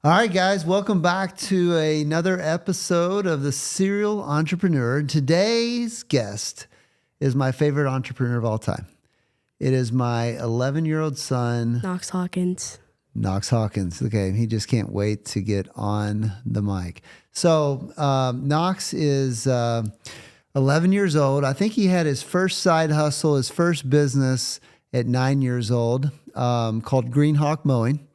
All right, guys, welcome back to another episode of The Serial Entrepreneur. Today's guest is my favorite entrepreneur of all time. It is my 11-year-old son, Knox Hawkins. Knox Hawkins. Okay, he just can't wait to get on the mic. So Knox is 11 years old. I think he had his first side hustle, his first business at 9 years old, called Green Hawk Mowing.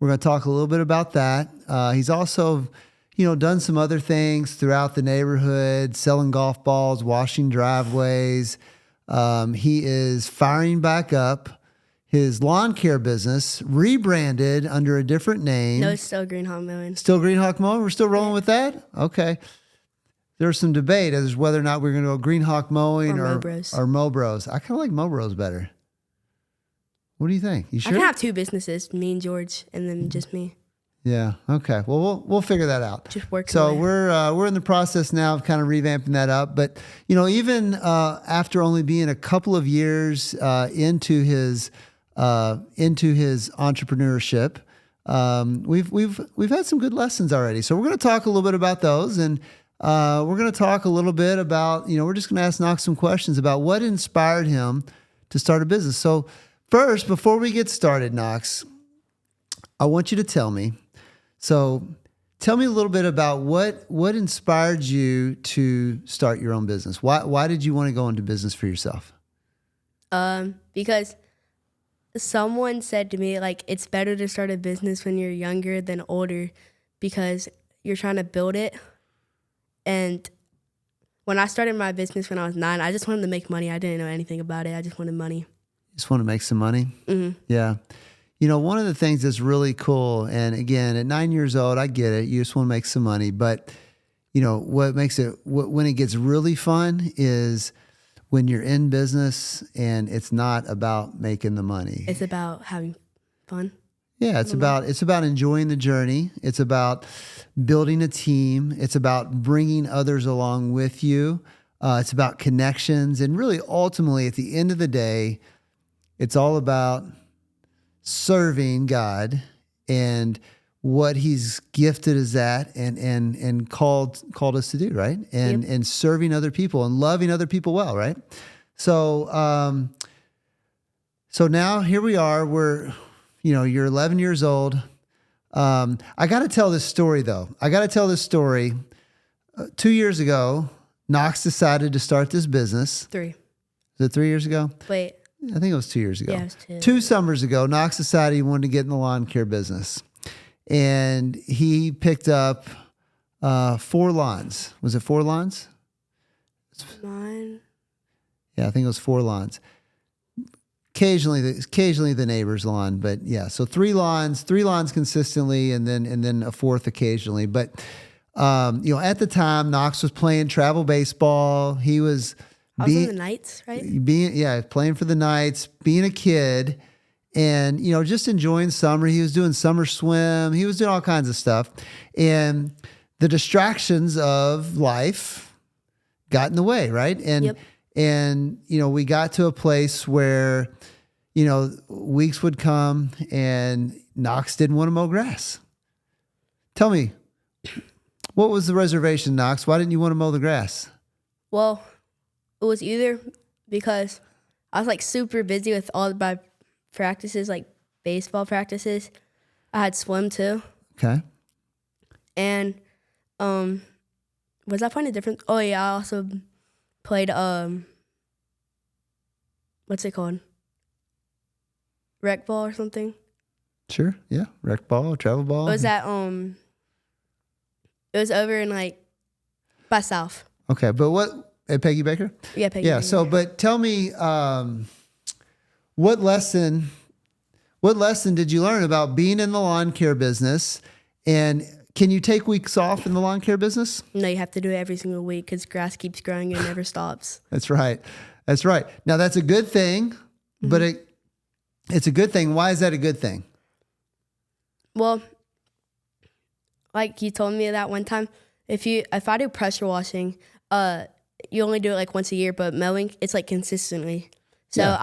We're going to talk a little bit about that. He's also, done some other things throughout the neighborhood, selling golf balls, washing driveways. He is firing back up his lawn care business, rebranded under a different name. No, it's still Green Hawk Mowing. Still Green Hawk Mowing? We're still rolling with that? Okay. There's some debate as to whether or not we're going to go Green Hawk Mowing or Mow Bros. I kind of like Mow Bros better. What do you think? You sure? I can have two businesses, me and George, and then just me. Yeah. Okay. Well, we'll figure that out. Just working. So we're in the process now of kind of revamping that up. But even after only being a couple of years into his entrepreneurship, we've had some good lessons already. So we're going to talk a little bit about those, and we're going to talk a little bit about we're just going to ask Knox some questions about what inspired him to start a business. So first, before we get started, Knox, I want you to tell me. So tell me a little bit about what inspired you to start your own business. Why did you want to go into business for yourself? Because someone said to me, it's better to start a business when you're younger than older because you're trying to build it. And when I started my business when I was 9, I just wanted to make money. I didn't know anything about it. I just wanted money. Just want to make some money? Mm-hmm. Yeah. One of the things that's really cool, and again, at 9 years old, I get it. You just want to make some money. But, what makes it, when it gets really fun is when you're in business and it's not about making the money. It's about having fun. Yeah, it's about enjoying the journey. It's about building a team. It's about bringing others along with you. It's about connections. And really, ultimately, at the end of the day, it's all about serving God and what He's gifted us at and called us to do, right? And serving other people and loving other people well, right? So so now here we are. You're 11 years old. I got to tell this story though. 2 years ago, Knox decided to start this business. 3. Was it 3 years ago? Wait. I think it was 2 years ago. Yeah, it was 2. 2 summers ago, Knox decided he wanted to get in the lawn care business. And he picked up 4 lawns. Was it 4 lawns? 9. Yeah, I think it was 4 lawns. Occasionally the neighbor's lawn, but yeah. So 3 lawns consistently, and then a 4th occasionally. But at the time, Knox was playing travel baseball. He was I was on the Knights, right? Playing for the Knights, being a kid, and just enjoying summer. He was doing summer swim. He was doing all kinds of stuff, and the distractions of life got in the way, right? And we got to a place where weeks would come and Knox didn't want to mow grass. Tell me, what was the reservation, Knox? Why didn't you want to mow the grass? Well, it was either because I was super busy with all my practices, like baseball practices. I had swim too. Okay. And was I playing a different? Oh yeah, I also played what's it called? Rec ball or something. Sure. Yeah. Rec ball, travel ball. It was at it was over in by South. Okay, but what? At Peggy Baker? Yeah, Peggy Yeah, Baker. so, but tell me, what lesson did you learn about being in the lawn care business? And can you take weeks off in the lawn care business? No, you have to do it every single week because grass keeps growing and it never stops. That's right. Now, that's a good thing, but it's a good thing. Why is that a good thing? Well, like you told me that one time, if I do pressure washing, you only do it once a year, but mowing, it's consistently. So yeah.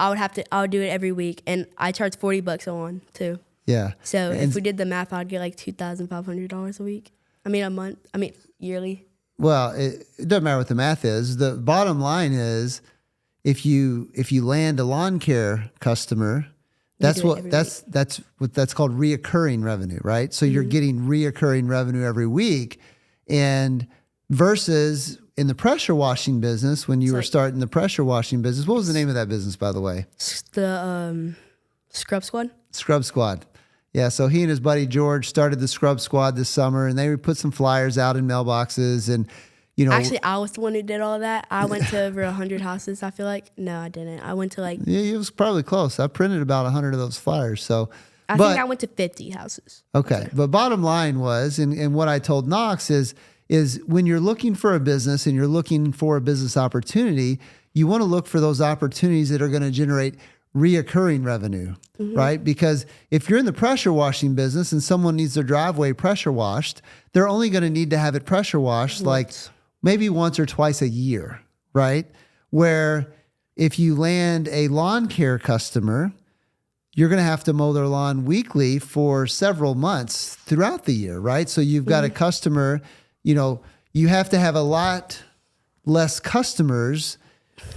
I would do it every week, and I charge $40 a lawn too. Yeah. So And if we did the math, I'd get like $2,500 a week. I mean, a month. I mean, yearly. well, it doesn't matter what the math is. The bottom line is if you land a lawn care customer, that's do it what every that's called reoccurring revenue, right? So you're getting reoccurring revenue every week, and versus in the pressure washing business, when you were starting the pressure washing business, what was the name of that business, by the way? The Scrub Squad. Scrub Squad. Yeah, so he and his buddy George started the Scrub Squad this summer, and they would put some flyers out in mailboxes, and Actually, I was the one who did all that. I went to over 100 houses, I feel like. No, I didn't. I went to like... Yeah, it was probably close. I printed about 100 of those flyers. So, I think I went to 50 houses. Okay. But bottom line was, and what I told Knox is when you're looking for a business and you're looking for a business opportunity, you want to look for those opportunities that are going to generate reoccurring revenue, right? Because if you're in the pressure washing business and someone needs their driveway pressure washed, they're only going to need to have it pressure washed like maybe once or twice a year, right? Where if you land a lawn care customer, you're going to have to mow their lawn weekly for several months throughout the year, right? So you've got a customer, you have to have a lot less customers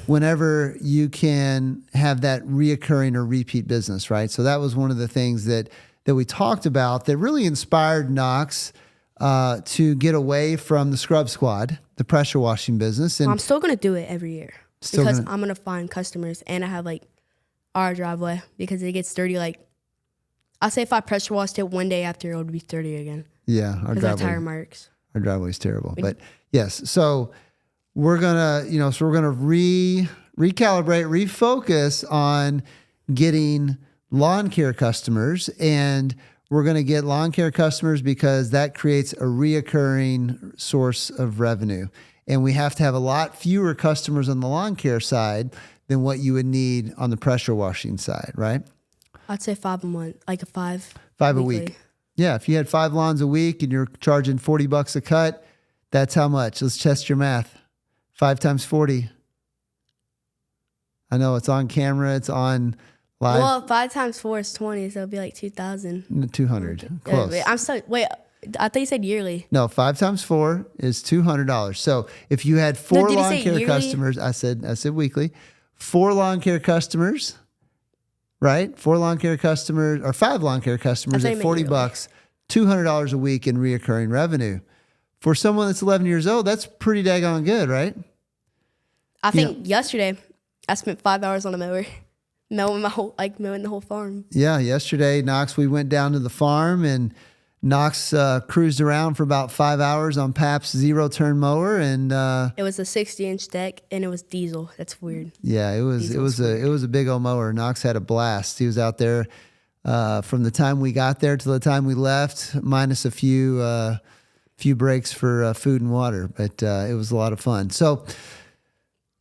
whenever you can have that reoccurring or repeat business, right? So that was one of the things that we talked about that really inspired Knox to get away from the Scrub Squad, the pressure washing business. And I'm still going to do it every year because I'm going to find customers, and I have like our driveway because it gets dirty. Like I'll say if I pressure washed it one day after, it would be dirty again. Yeah. Our tire marks. Our driveway's terrible, but yes. So we're going to, recalibrate, refocus on getting lawn care customers, and we're going to get lawn care customers because that creates a reoccurring source of revenue. And we have to have a lot fewer customers on the lawn care side than what you would need on the pressure washing side, right? I'd say 5 a month, like a 5. 5 weekly. a week. Yeah. If you had 5 lawns a week and you're charging $40 a cut, that's how much? Let's test your math. 5 times 40. I know it's on camera. It's on live. Well, 5 times 4 is 20, so it'll be like 2,000. 200. Close. Wait, I thought you said yearly. No, 5 times 4 is $200. So if you had 4 did you lawn say care yearly? customers, I said weekly, 4 lawn care customers, right? 4 lawn care customers or 5 lawn care customers at $40, $200 a week in reoccurring revenue. For someone that's 11 years old, that's pretty daggone good, right? I think yesterday I spent 5 hours on a mower, mowing the whole farm. Yeah, yesterday, Knox, we went down to the farm and Knox cruised around for about 5 hours on Pap's 0-turn mower, and it was a 60-inch deck and it was diesel. That's weird. Yeah, it was a big old mower. Knox had a blast. He was out there from the time we got there to the time we left, minus a few breaks for food and water, but it was a lot of fun. So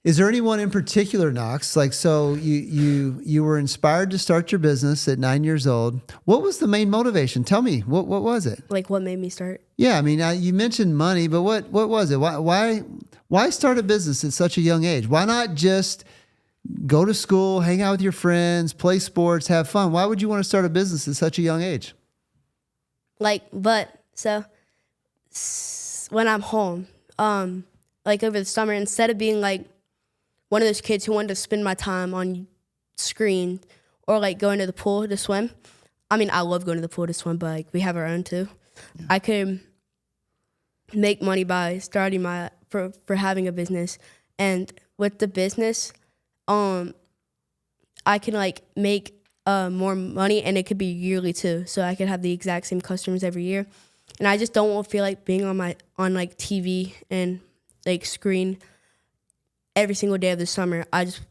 is there anyone in particular, Knox? Like, so you were inspired to start your business at 9 years old. What was the main motivation? Tell me, what was it? Like what made me start? Yeah, I mean, you mentioned money, but what was it? Why start a business at such a young age? Why not just go to school, hang out with your friends, play sports, have fun? Why would you want to start a business at such a young age? When I'm home, like over the summer, instead of being like one of those kids who wanted to spend my time on screen or like going to the pool to swim. I mean, I love going to the pool to swim, but like we have our own too. Yeah. I could make money by starting for having a business, and with the business, I can like make more money, and it could be yearly too. So I could have the exact same customers every year. And I just don't want to feel like being on like TV and like screen every single day of the summer. I just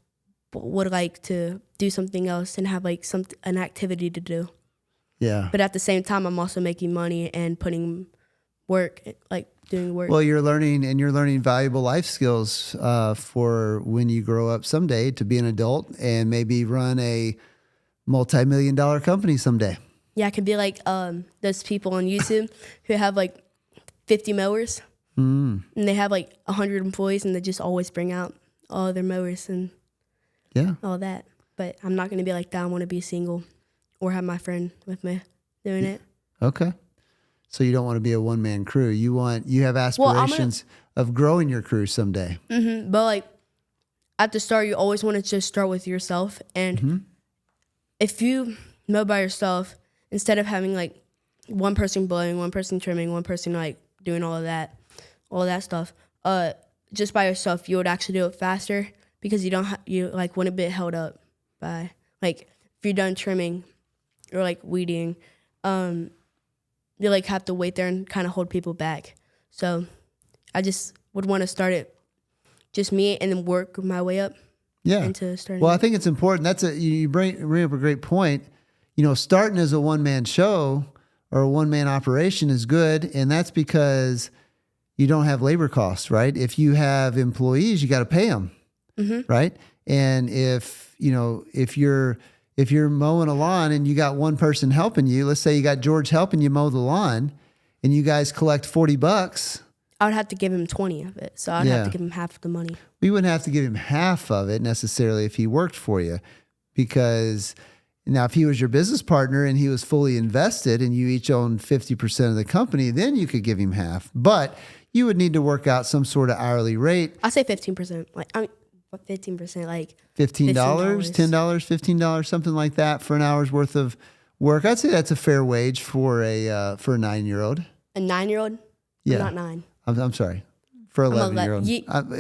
would like to do something else and have like an activity to do. Yeah. But at the same time, I'm also making money and putting work, like doing work. Well, you're learning valuable life skills for when you grow up someday to be an adult and maybe run a multi-million-dollar company someday. Yeah, I could be like those people on YouTube who have like 50 mowers, and they have like 100 employees, and they just always bring out all their mowers and all that. But I'm not going to be like that. I want to be single or have my friend with me. doing it. Okay. So you don't want to be a one-man crew. You have aspirations of growing your crew someday. Mm-hmm. But like at the start, you always want to just start with yourself. And if you mow by yourself, instead of having like one person blowing, one person trimming, one person like doing all of that stuff, just by yourself, you would actually do it faster because you like wouldn't be held up by like if you're done trimming or like weeding, you like have to wait there and kind of hold people back. So I just would want to start it just me and then work my way up. Yeah. Into starting. Well, I think it's important. You bring up a great point. Starting as a one-man show or a one-man operation is good, and that's because you don't have labor costs, right? If you have employees, you got to pay them, right? And if you're mowing a lawn and you got one person helping you, let's say you got George helping you mow the lawn, and you guys collect $40. I would have to give him 20 of it, so I'd have to give him half of the money. We wouldn't have to give him half of it necessarily if he worked for you, because now if he was your business partner and he was fully invested and you each owned 50% of the company, then you could give him half. But you would need to work out some sort of hourly rate. I say 15%. Like 15%, like $15, $10, $15, something like that for an hour's worth of work. I'd say that's a fair wage for a 9-year-old. A 9-year-old? Yeah, I'm not 9. I'm sorry. For 11-year-old.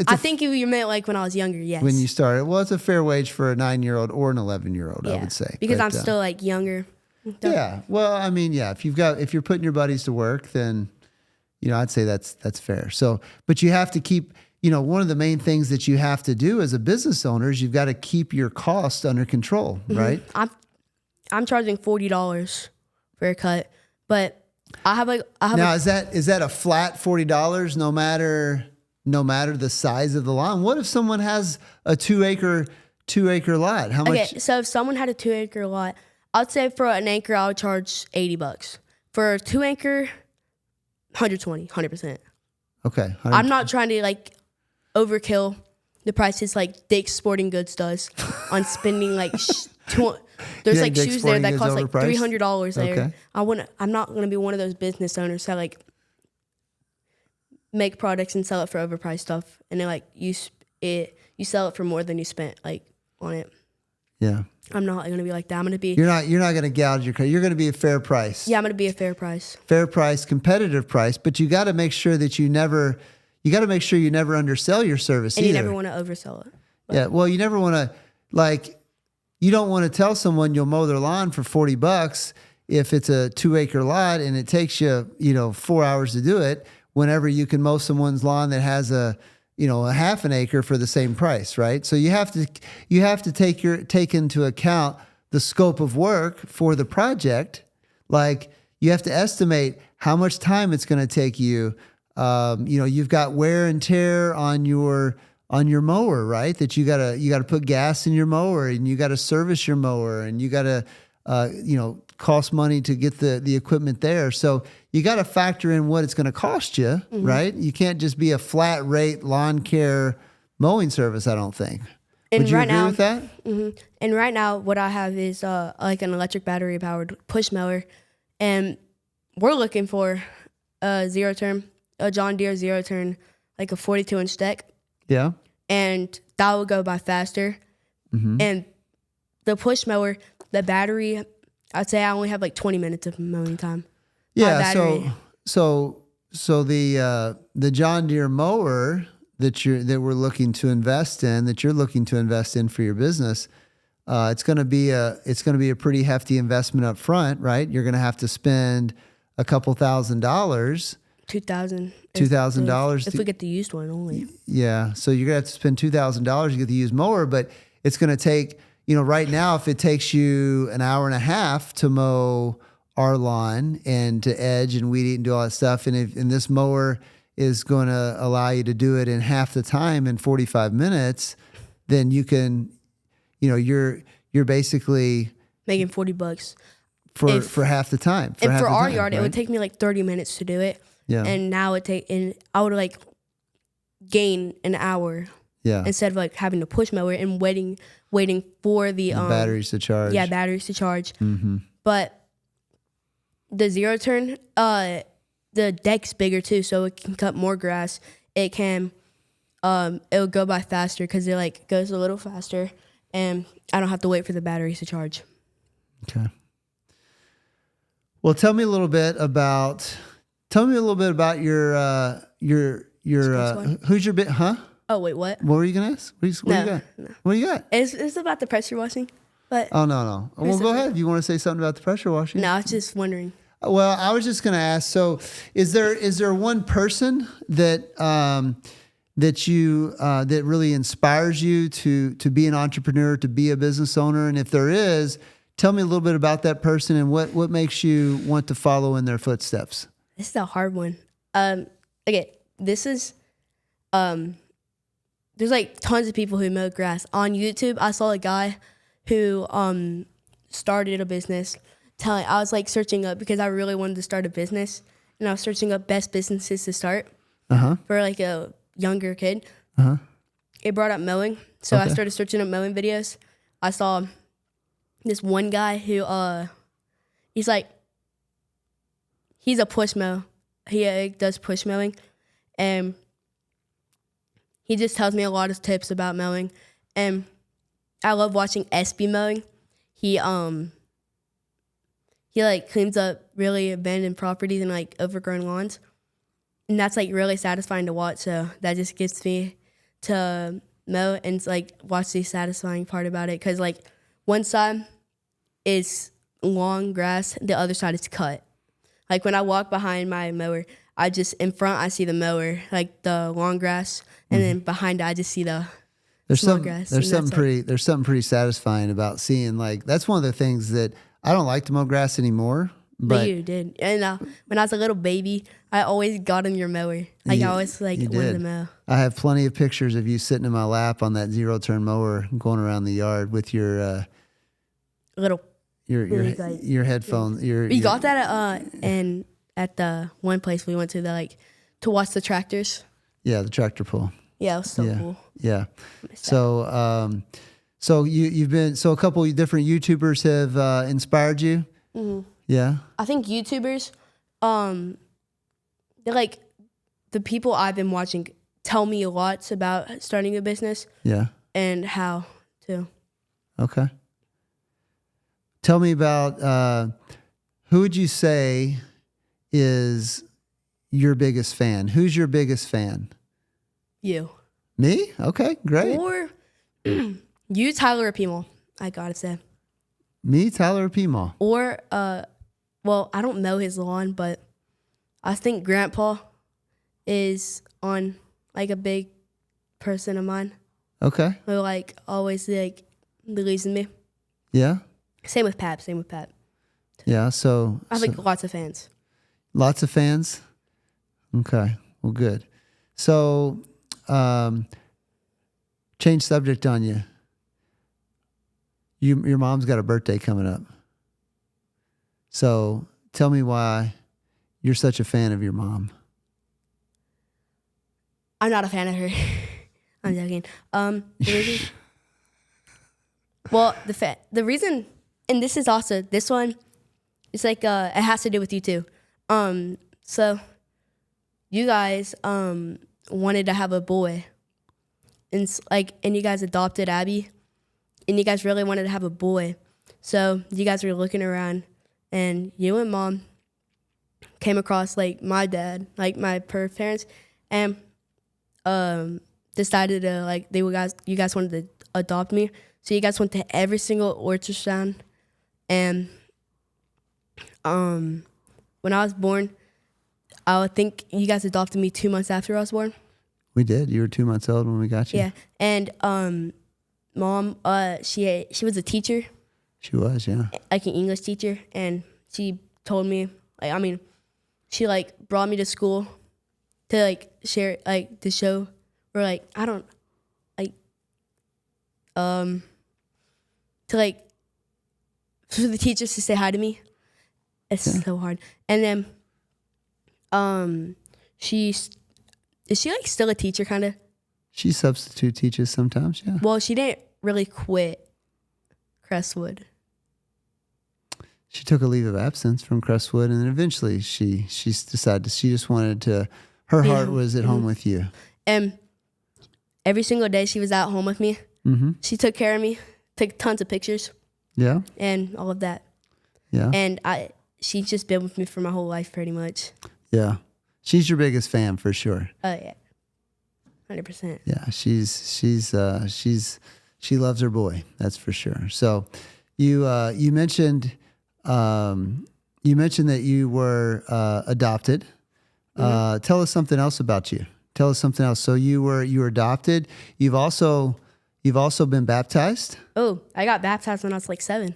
I think you meant like when I was younger, yes. When you started. Well, it's a fair wage for a 9-year-old or an 11-year-old, I would say. Because I'm still like younger. Yeah. Well, I mean, yeah, if you're putting your buddies to work, then, I'd say that's fair. So, but you have to keep, one of the main things that you have to do as a business owner is you've got to keep your costs under control, right? I'm charging $40 for a cut, but now, is that a flat $40 no matter the size of the lawn? What if someone has a 2-acre lot? How much? Okay, so if someone had a 2-acre lot, I'd say for an acre I would charge $80. For a 2-acre, 100%. Okay. I'm not trying to like overkill the prices like Dick's Sporting Goods does on spending like there's like Dick's shoes there that cost like overpriced? $300 there. Okay. I'm not gonna be one of those business owners that like make products and sell it for overpriced stuff, and then like you sell it for more than you spent like on it. Yeah. I'm not gonna be like that. I'm gonna be. You're not gonna gouge your. You're gonna be a fair price. Yeah, I'm gonna be a fair price. Fair price, competitive price, but you got to make sure that you never undersell your service and either. You never want to oversell it. But. Yeah. Well, you never want to you don't want to tell someone you'll mow their lawn for $40 if it's a 2-acre lot and it takes you 4 hours to do it. Whenever you can mow someone's lawn that has a half an acre for the same price, right? So you have to take into account the scope of work for the project. Like you have to estimate how much time it's going to take you. You've got wear and tear on your mower, right? That you gotta put gas in your mower, and you gotta service your mower, and you gotta cost money to get the equipment there. So you gotta factor in what it's gonna cost you, right? You can't just be a flat rate lawn care mowing service, I don't think. Would you agree with that? Mm-hmm. And right now, what I have is like an electric battery powered push mower, and we're looking for a John Deere zero turn, like a 42-inch deck. Yeah. And that will go by faster. Mm-hmm. And the push mower, the battery, I'd say I only have like 20 minutes of mowing time. Yeah. So the John Deere mower that we're looking to invest in, that you're looking to invest in for your business, it's going to be a pretty hefty investment up front, right? You're going to have to spend a couple $1,000. $2,000 if we get the used one only. Yeah, so you're gonna have to spend $2,000 to get the used mower, but it's gonna take right now if it takes you an hour and a half to mow our lawn and to edge and weed eat and do all that stuff, and this mower is going to allow you to do it in half the time in 45 minutes, then you can, you're basically making $40 for half the time. For our yard, right? It would take me like 30 minutes to do it. Yeah. And now I would like gain an hour. Yeah. Instead of like having to push mower and waiting for the batteries to charge. Yeah, batteries to charge. Mm-hmm. But the zero turn, the deck's bigger too, so it can cut more grass. It can, it'll go by faster because it like goes a little faster, and I don't have to wait for the batteries to charge. Okay. Well, tell me a little bit about your who's your bit, huh? Oh wait, what? What were you gonna ask? What you got? No. What you got? It's about the pressure washing, but Oh no. Well, go ahead. You want to say something about the pressure washing? no, I was just wondering. Well, I was just going to ask. So, is there one person that that really inspires you to be an entrepreneur, to be a business owner? And if there is, tell me a little bit about that person and what makes you want to follow in their footsteps. This is a hard one. Okay, this is there's like tons of people who mow grass on YouTube. I saw a guy who started a business. I was like searching up because I really wanted to start a business, and I was searching up best businesses to start for like a younger kid. It brought up mowing, so I started searching up mowing videos. I saw this one guy who he's a push mow. He does push mowing, and he just tells me a lot of tips about mowing, and I love watching SB mowing. He like cleans up really abandoned properties and like overgrown lawns. And that's like really satisfying to watch. So that just gets me to mow and like watch the satisfying part about it. Cause like one side is long grass, the other side is cut. Like when I walk behind my mower, in front I see the mower, like the long grass. And then behind it, I just see the small grass. There's something pretty satisfying about seeing like, that's one of the things that I don't like to mow grass anymore, but you did. And when I was a little baby, I always got on your mower. Like I always wanted to mow. I have plenty of pictures of you sitting in my lap on that zero turn mower, going around the yard with your little your headphones. We got that at the one place we went to to watch the tractors. Yeah, the tractor pull. Yeah, it was so cool. Yeah. So a couple of different YouTubers have inspired you. Mm-hmm. Yeah. I think YouTubers, they're like the people I've been watching tell me a lot about starting a business. Yeah. And how to. Okay. Tell me about who would you say is your biggest fan? Who's your biggest fan? You. Me? Okay, great. Or you, Tyler Peemal, I gotta say. Me, Tyler Peemal. Or, well, I don't know his lawn, but I think Grandpa is on like a big person of mine. Okay. Who like always like believes in me. Yeah. Same with Pat. Yeah. So I have lots of fans. Lots of fans. Okay. Well, good. So, change subject on you. Your mom's got a birthday coming up. So tell me why you're such a fan of your mom. I'm not a fan of her. I'm joking. The reason, well, the reason, and this is also, this one, it's like, it has to do with you too. So you guys, wanted to have a boy, and you guys adopted Abby, and you guys really wanted to have a boy. So you guys were looking around, and you and Mom came across like my dad, like my parents, and decided to you guys wanted to adopt me. So you guys went to every single ultrasound, and when I was born, I would think you guys adopted me 2 months after I was born. We did. You were 2 months old when we got you. Yeah, and Mom, she was a teacher. She was, yeah. Like an English teacher, and she told me, she brought me to school to share to show, or to for the teachers to say hi to me. It's so hard. And then is she still a teacher kind of? She substitute teaches sometimes, yeah. Well, she didn't really quit Crestwood. She took a leave of absence from Crestwood, and then eventually she decided she just wanted to. Her heart was at home with you. And every single day she was at home with me. Mm-hmm. She took care of me, took tons of pictures. Yeah. And all of that. Yeah. And she's just been with me for my whole life, pretty much. Yeah. She's your biggest fan for sure. Oh yeah. 100%. Yeah. She loves her boy. That's for sure. So you mentioned that you were adopted. Tell us something else about you. Tell us something else. So you were adopted. You've also been baptized. Oh, I got baptized when I was like 7.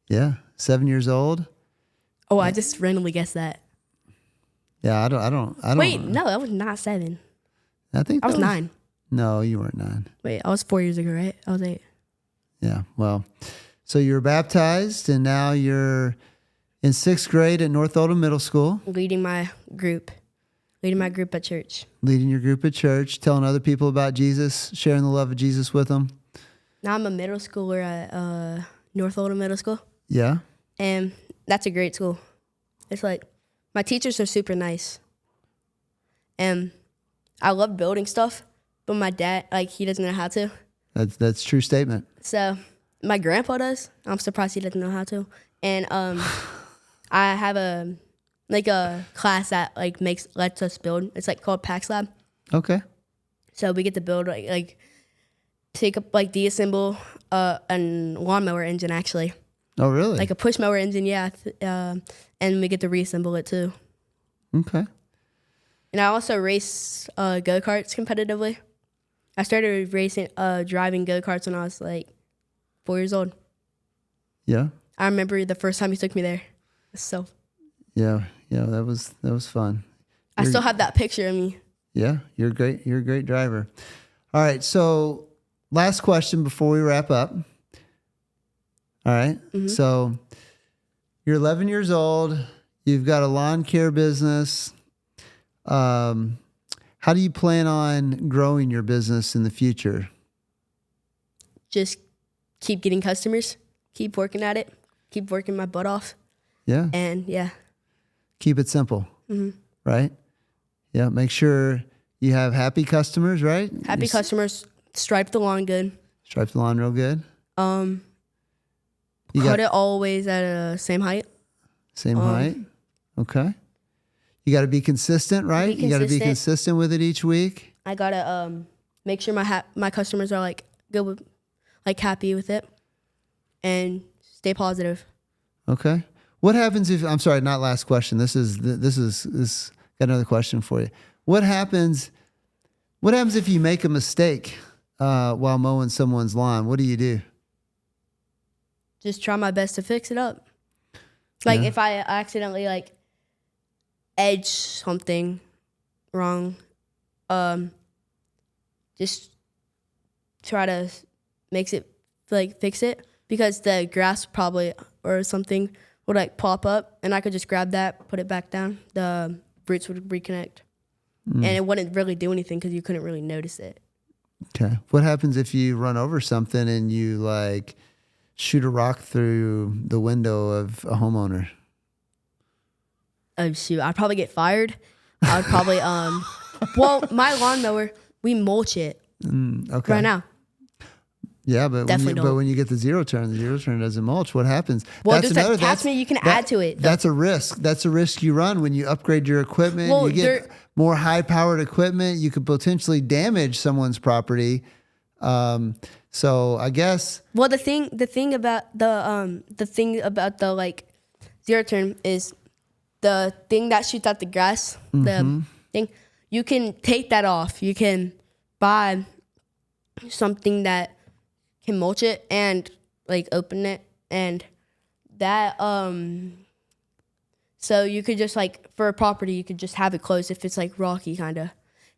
Yeah, 7 years old. Oh, I just randomly guessed that. Yeah, I don't. Wait, no, I was not 7. I think I was 9. No, you weren't 9. Wait, I was 4 years ago, right? I was 8. Yeah. Well, so you were baptized, and now you're in 6th grade at North Oldham Middle School. Leading my group at church. Leading your group at church, telling other people about Jesus, sharing the love of Jesus with them. Now I'm a middle schooler at North Oldham Middle School. Yeah. And that's a great school. It's like, my teachers are super nice. And I love building stuff, but my dad, like, he doesn't know how to. That's a true statement. So my grandpa does. I'm surprised he doesn't know how to. And I have a class that lets us build. It's like called PAX Lab. Okay. So we get to build take up deassemble a lawnmower engine actually. Oh really? Like a push mower engine, yeah. And we get to reassemble it too. Okay. And I also race go-karts competitively. I started driving go-karts when I was like 4 years old. Yeah. I remember the first time he took me there. So yeah, that was fun. I still have that picture of me. Yeah, you're great. You're a great driver. All right, so last question before we wrap up. All right, So you're 11 years old. You've got a lawn care business. How do you plan on growing your business in the future? Just keep getting customers, keep working at it, keep working my butt off. Yeah. And yeah. Keep it simple, right? Yeah, make sure you have happy customers, right? Happy customers, stripe the lawn good. Stripe the lawn real good. Cut it always at a same height. Same height. Okay. You got to be consistent, right? You got to be consistent with it each week. I got to make sure my customers are good with, happy with it and stay positive. Okay. What happens if, I'm sorry, not last question. This got another question for you. What happens if you make a mistake while mowing someone's lawn? What do you do? Just try my best to fix it up. If I accidentally edge something wrong, just try to fix it, because the grass probably or something would pop up, and I could just grab that, put it back down. The roots would reconnect, and it wouldn't really do anything because you couldn't really notice it. Okay. What happens if you run over something and you shoot a rock through the window of a homeowner? Oh shoot! I'd probably get fired. I would probably well, my lawnmower, we mulch it okay. right now. Yeah, but when you get the zero turn doesn't mulch. What happens? Well, there's attachment you can add to it. That's a risk. That's a risk you run when you upgrade your equipment. Well, you get more high-powered equipment. You could potentially damage someone's property. So I guess. Well, the thing about the zero turn is the thing that shoots out the grass. The thing, you can take that off. You can buy something that can mulch it and open it, and that so you could just for a property you could just have it closed if it's rocky kind of.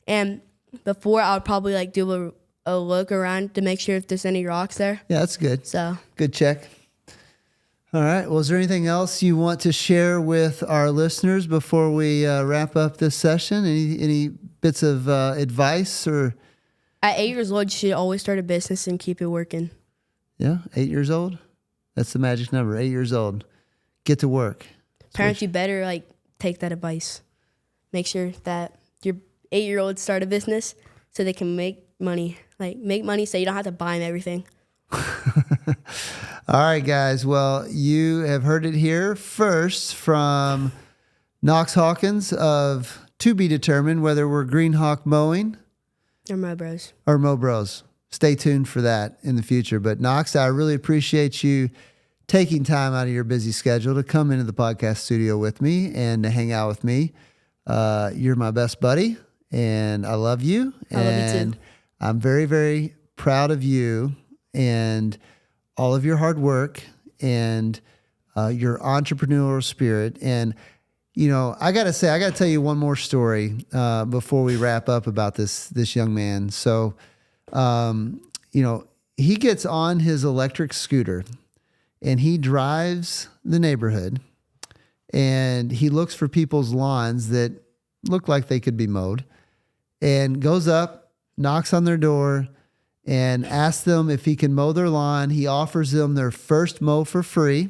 And before I would probably do a look around to make sure if there's any rocks there. Yeah, that's good. So good check. All right. Well, is there anything else you want to share with our listeners before we wrap up this session? Any bits of advice or? At 8 years old, you should always start a business and keep it working. Yeah, 8 years old? That's the magic number, 8 years old. get to work. Parents, you better like take that advice. Make sure that your 8-year-olds start a business so they can make money. Like make money so you don't have to buy them everything. All right, guys. Well, you have heard it here first from Knox Hawkins of To Be Determined, whether we're Green Hawk Mowing Or Mo Bros. or Mo Bros. Stay tuned for that in the future. But Knox, I really appreciate you taking time out of your busy schedule to come into the podcast studio with me and to hang out with me. You're my best buddy, and I love you. I love you too. I'm very, very proud of you and all of your hard work and your entrepreneurial spirit. And, you know, I got to tell you one more story before we wrap up about this young man. So, you know, he gets on his electric scooter and he drives the neighborhood and he looks for people's lawns that look like they could be mowed and goes up, knocks on their door, and asks them if he can mow their lawn. He offers them their first mow for free,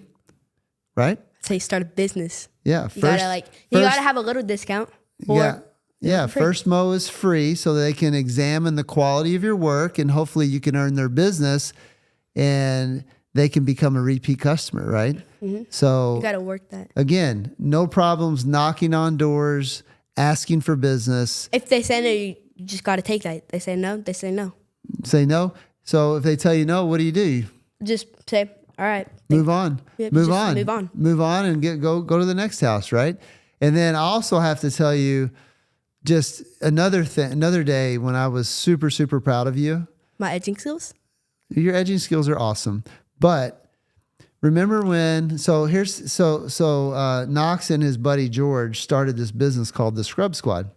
right? That's how you start a business. Yeah. You gotta have a little discount. Yeah. First mow is free so they can examine the quality of your work and hopefully you can earn their business and they can become a repeat customer, right? Mm-hmm. So You gotta work that. again, no problems knocking on doors, asking for business. If they say no, you just gotta take that. They say no, they say no. Say no. So if they tell you no, what do? You Just say, all right. move on. Yep, Move just on. move on. And go to the next house, right? And then I also have to tell you just another day when I was super, super proud of you. My edging skills? Your edging skills are awesome. But remember when, Knox and his buddy George started this business called the Scrub Squad.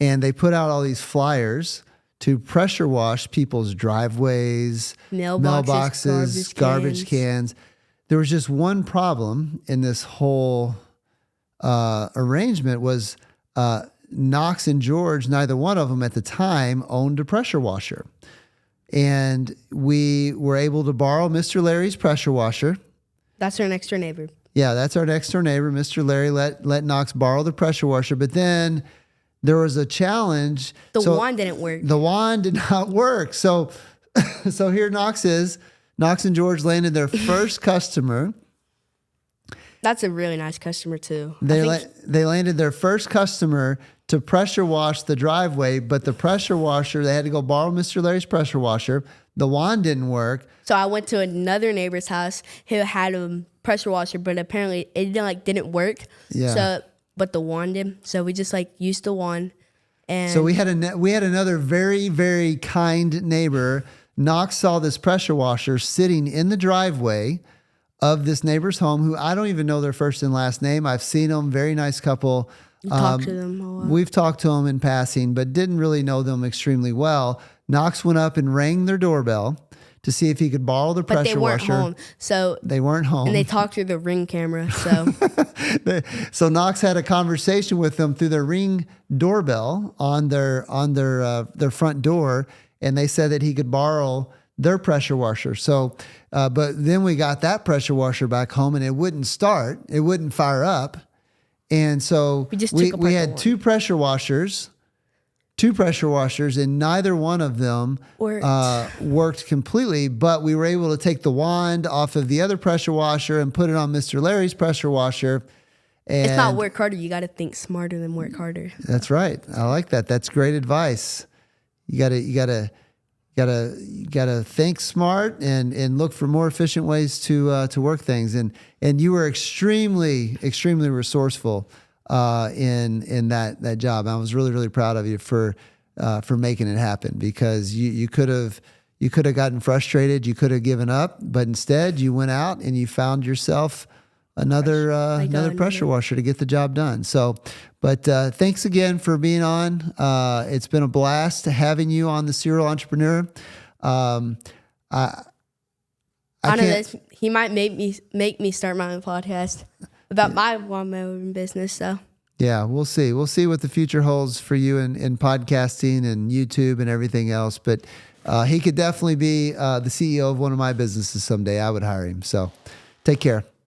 And they put out all these flyers to pressure wash people's driveways, mailboxes, garbage cans. There was just one problem in this whole arrangement was Knox and George, neither one of them at the time owned a pressure washer. And we were able to borrow Mr. Larry's pressure washer. That's our next door neighbor. Yeah, that's our next door neighbor. Mr. Larry let Knox borrow the pressure washer, but then there was a challenge. The wand didn't work. The wand did not work. So here Knox is. Knox and George landed their first customer. That's a really nice customer too. They landed their first customer to pressure wash the driveway, but the pressure washer, they had to go borrow Mr. Larry's pressure washer. The wand didn't work. So I went to another neighbor's house who had a pressure washer, but apparently it didn't work. Yeah. But the wand did. So we just used the wand. And So we had another very, very kind neighbor. Knox saw this pressure washer sitting in the driveway of this neighbor's home, who I don't even know their first and last name. I've seen them, very nice couple. talked to them a lot. We've talked to them in passing, but didn't really know them extremely well. Knox went up and rang their doorbell to see if he could borrow the pressure But they weren't washer. home. So They weren't home. and they talked through the Ring camera. So So Knox had a conversation with them through their Ring doorbell on their front door, and they said that he could borrow their pressure washer. So, but then we got that pressure washer back home, and it wouldn't start. It wouldn't fire up, and so We just took apart we the had wand. two pressure washers, and neither one of them worked completely. But we were able to take the wand off of the other pressure washer and put it on Mr. Larry's pressure washer. And it's not work harder. You got to think smarter than work harder. That's right. I like that. That's great advice. You gotta think smart and look for more efficient ways to work things. And you were extremely resourceful in that job. I was really, really proud of you for making it happen, because you could have gotten frustrated, you could have given up, but instead you went out and you found yourself another pressure washer to get the job done. So, but thanks again for being on. It's been a blast having you on the Serial Entrepreneur. I I know can't- this. He might make me start my own podcast about my lawnmower business. So Yeah, we'll see. We'll see what the future holds for you in podcasting and YouTube and everything else. But he could definitely be the CEO of one of my businesses someday. I would hire him. So take care.